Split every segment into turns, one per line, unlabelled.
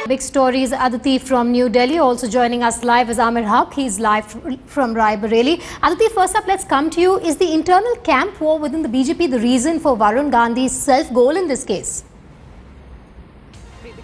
Big stories. Aditi from New Delhi also joining us live is Amir Haq. He's live from Raebareli. Aditi, first up, let's come to you. Is the internal camp war within the BJP the reason for Varun Gandhi's self-goal in this case?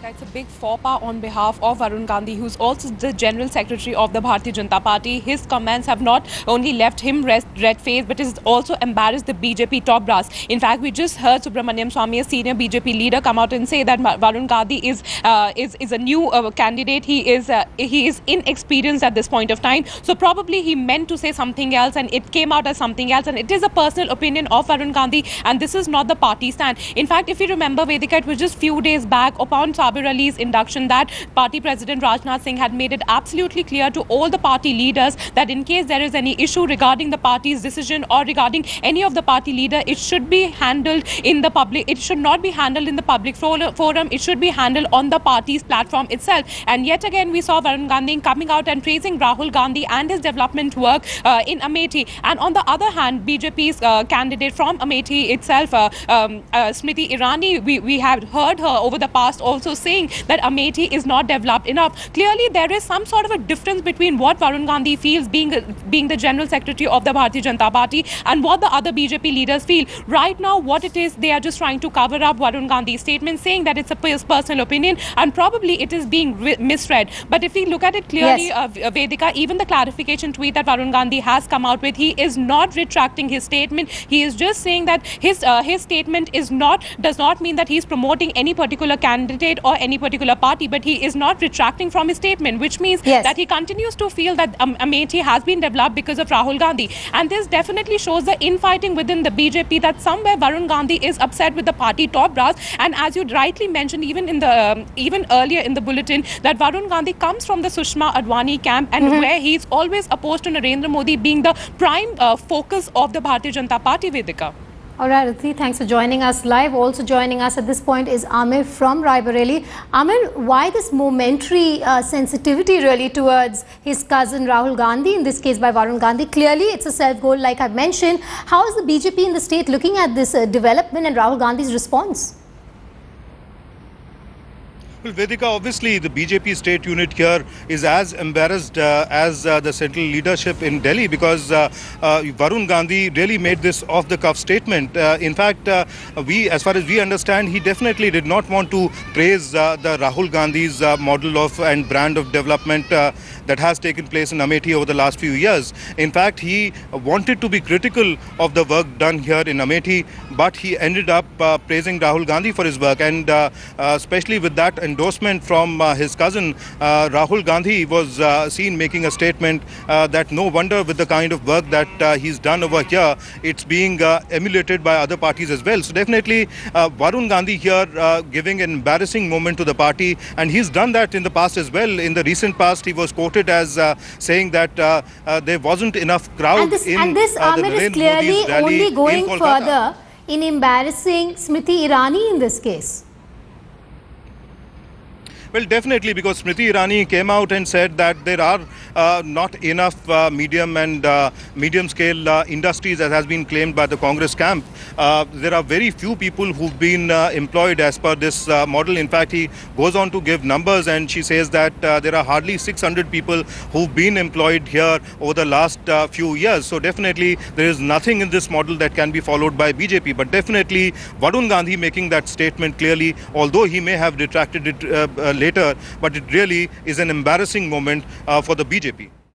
It's a big faux pas on behalf of Varun Gandhi, who's also the General Secretary of the Bharatiya Janata Party. His comments have not only left him red-faced, but has also embarrassed the BJP top brass. In fact, we just heard Subramaniam Swamy, a senior BJP leader, come out and say that Varun Gandhi is a new candidate. He is inexperienced at this point of time. So probably he meant to say something else, and it came out as something else. And it is a personal opinion of Varun Gandhi, and this is not the party stand. In fact, if you remember, Vedika, it was just few days back upon Sabir Ali's induction that party president Rajnath Singh had made it absolutely clear to all the party leaders that in case there is any issue regarding the party's decision or regarding any of the party leader, it should be handled in the public. It should not be handled in the public forum. It should be handled on the party's platform itself. And yet again, we saw Varun Gandhi coming out and praising Rahul Gandhi and his development work in Amethi. And on the other hand, BJP's candidate from Amethi itself, Smriti Irani, we have heard her over the past also saying that Amethi is not developed enough. Clearly, there is some sort of a difference between what Varun Gandhi feels being the General Secretary of the Bharatiya Janata Party and what the other BJP leaders feel. Right now, what it is, they are just trying to cover up Varun Gandhi's statement, saying that it's a personal opinion and probably it is being misread. But if we look at it clearly, yes, Vedika, even the clarification tweet that Varun Gandhi has come out with, he is not retracting his statement. He is just saying that his statement does not mean that he is promoting any particular candidate or any particular party, but he is not retracting from his statement, which means yes, that he continues to feel that Amethi has been developed because of Rahul Gandhi. And this definitely shows the infighting within the BJP, that somewhere Varun Gandhi is upset with the party top brass. And as you rightly mentioned, even earlier in the bulletin, that Varun Gandhi comes from the Sushma Advani camp, and where he's always opposed to Narendra Modi being the prime focus of the Bharatiya Janata Party, Vedika.
All right, Aditi, thanks for joining us live. Also joining us at this point is Amir from Raebareli. Amir, why this momentary sensitivity really towards his cousin Rahul Gandhi, in this case by Varun Gandhi? Clearly, it's a self-goal like I've mentioned. How is the BJP in the state looking at this development and Rahul Gandhi's response?
Well, Vedika, obviously the BJP state unit here is as embarrassed as the central leadership in Delhi, because Varun Gandhi really made this off-the-cuff statement. In fact, as far as we understand, he definitely did not want to praise the Rahul Gandhi's model of and brand of development that has taken place in Amethi over the last few years. In fact, he wanted to be critical of the work done here in Amethi, but he ended up praising Rahul Gandhi for his work, and especially with that endorsement from his cousin Rahul Gandhi was seen making a statement that no wonder with the kind of work that he's done over here, it's being emulated by other parties as well. So definitely Varun Gandhi here giving an embarrassing moment to the party, and he's done that in the past as well. In the recent past, he was quoted as saying that there wasn't enough crowd
and this Amir is clearly only going further in embarrassing Smriti Irani in this case.
Well, definitely, because Smriti Irani came out and said that there are not enough medium and medium-scale industries, as has been claimed by the Congress camp. There are very few people who've been employed as per this model. In fact, he goes on to give numbers, and she says that there are hardly 600 people who've been employed here over the last few years. So definitely, there is nothing in this model that can be followed by BJP. But definitely, Varun Gandhi making that statement clearly, although he may have retracted it later, but it really is an embarrassing moment for the BJP.